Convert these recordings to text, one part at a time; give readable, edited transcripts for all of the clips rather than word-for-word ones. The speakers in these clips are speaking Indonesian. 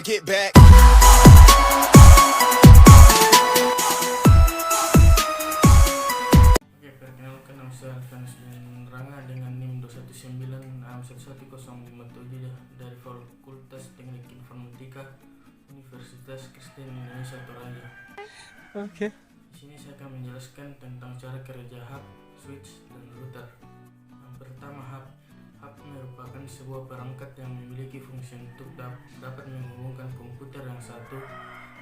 get back. Oke, perkenalkan nama saya Alvanus Ranga dengan NIM 219611057 dari Fakultas Teknik Informatika Universitas Kristen Indonesia Toraja. Oke. Di sini saya akan menjelaskan tentang cara kerja hub, switch, dan router. Yang pertama, hub. Hub merupakan sebuah perangkat yang memiliki fungsi untuk dapat menghubungkan komputer yang satu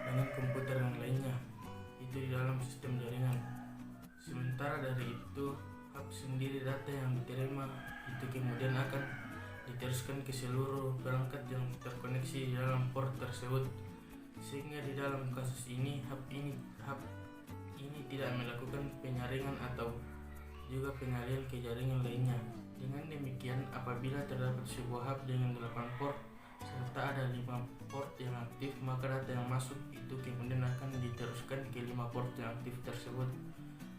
dengan komputer yang lainnya, itu di dalam sistem jaringan. Sementara dari itu, hub sendiri data yang diterima itu kemudian akan diteruskan ke seluruh perangkat yang terkoneksi di dalam port tersebut. Sehingga di dalam kasus ini hub ini tidak melakukan penyaringan atau juga pengalian ke jaringan lainnya. Dengan demikian, apabila terdapat sebuah hub dengan 8 port serta ada 5 port yang aktif, maka data yang masuk itu kemudian akan diteruskan ke 5 port yang aktif tersebut.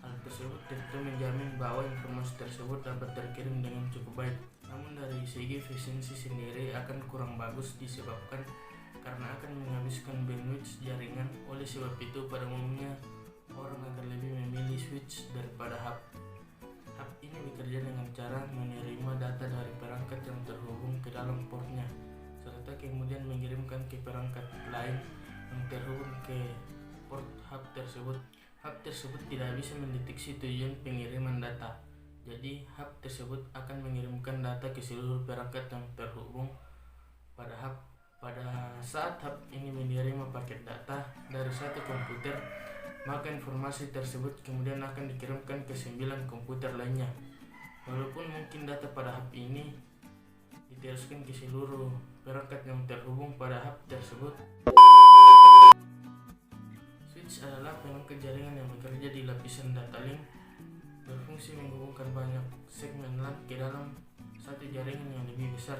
Hal tersebut tentu menjamin bahwa informasi tersebut dapat terkirim dengan cukup baik. Namun dari segi efisiensi sendiri akan kurang bagus disebabkan karena akan menghabiskan bandwidth jaringan. Oleh sebab itu, pada umumnya orang akan lebih memilih switch daripada hub. Hub ini bekerja dengan cara menerima data dari perangkat yang terhubung ke dalam portnya, serta kemudian mengirimkan ke perangkat lain yang terhubung ke port hub tersebut. Hub tersebut tidak bisa mendeteksi tujuan pengiriman data, jadi hub tersebut akan mengirimkan data ke seluruh perangkat yang terhubung pada hub. Pada saat hub ini menerima paket data dari satu komputer, maka informasi tersebut kemudian akan dikirimkan ke 9 komputer lainnya. Walaupun mungkin data pada hub ini diteruskan ke seluruh perangkat yang terhubung pada hub tersebut. Switch adalah perangkat jaringan yang bekerja di lapisan data link, berfungsi menghubungkan banyak segmen LAN ke dalam satu jaringan yang lebih besar.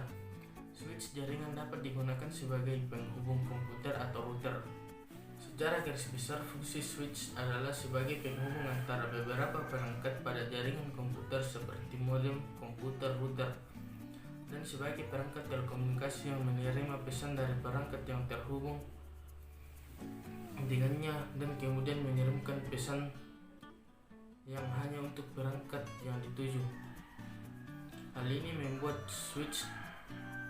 Switch jaringan dapat digunakan sebagai penghubung komputer atau router. Secara garis besar, fungsi switch adalah sebagai penghubung antara beberapa perangkat pada jaringan komputer seperti modem, komputer, router, dan sebagai perangkat telekomunikasi yang menerima pesan dari perangkat yang terhubung dengannya dan kemudian mengirimkan pesan yang hanya untuk perangkat yang dituju. Hal ini membuat switch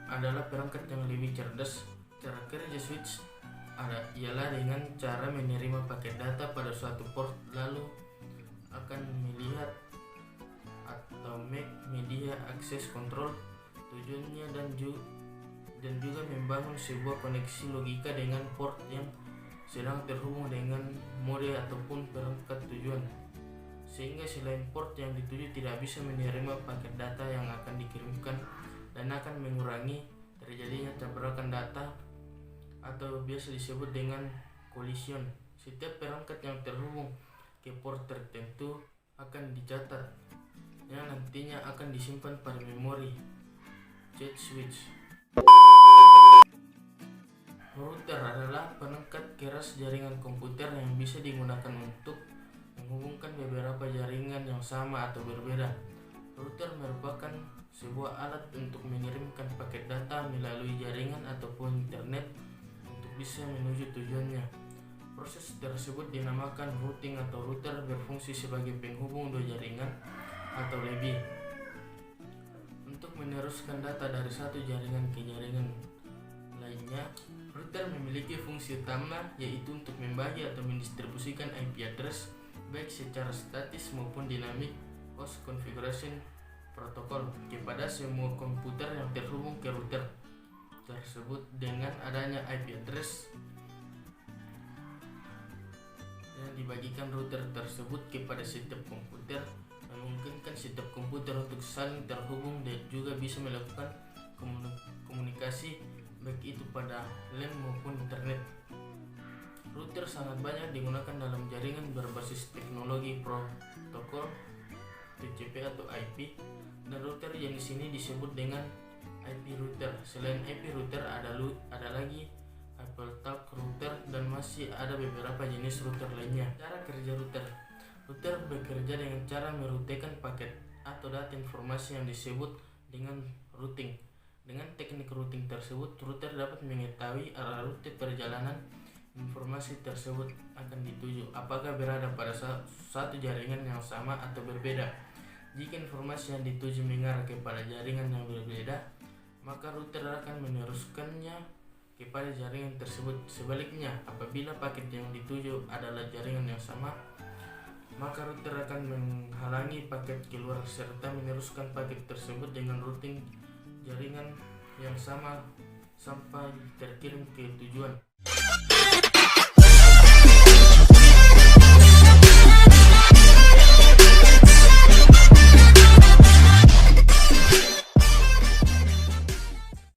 adalah perangkat yang lebih cerdas. Cara kerja switch ialah dengan cara menerima paket data pada suatu port, lalu akan melihat atau make media access control tujuannya dan juga membangun sebuah koneksi logika dengan port yang sedang terhubung dengan mode ataupun perangkat tujuan, sehingga selain port yang dituju tidak bisa menerima paket data yang akan dikirimkan dan akan mengurangi terjadinya tabrakan data atau biasa disebut dengan collision. Setiap perangkat yang terhubung ke port tertentu akan dicatat yang nantinya akan disimpan pada memori switch. Router adalah perangkat keras jaringan komputer yang bisa digunakan untuk menghubungkan beberapa jaringan yang sama atau berbeda. Router merupakan sebuah alat untuk mengirimkan paket data melalui jaringan ataupun internet untuk bisa menuju tujuannya. Proses tersebut dinamakan routing atau router berfungsi sebagai penghubung dua jaringan atau lebih untuk meneruskan data dari satu jaringan ke jaringan lainnya. Router memiliki fungsi utama yaitu untuk membagi atau mendistribusikan IP address baik secara statis maupun dinamik host configuration protokol kepada semua komputer yang terhubung ke router tersebut. Dengan adanya IP address yang dibagikan router tersebut kepada setiap komputer, memungkinkan setiap komputer untuk saling terhubung dan juga bisa melakukan komunikasi baik itu pada LAN maupun internet. Router sangat banyak digunakan dalam jaringan berbasis teknologi protokol TCP atau IP, dan router jenis ini disebut dengan IP router. Selain IP router ada lagi AppleTalk router dan masih ada beberapa jenis router lainnya. Cara kerja router. Router bekerja dengan cara merutekan paket atau data informasi yang disebut dengan routing. Dengan teknik routing tersebut, router dapat mengetahui arah rute perjalanan informasi tersebut akan dituju, apakah berada pada satu jaringan yang sama atau berbeda. Jika informasi yang dituju mengarah kepada jaringan yang berbeda, maka router akan meneruskannya kepada jaringan tersebut. Sebaliknya, apabila paket yang dituju adalah jaringan yang sama, maka router akan menghalangi paket keluar serta meneruskan paket tersebut dengan routing jaringan yang sama sampai terkirim ke tujuan.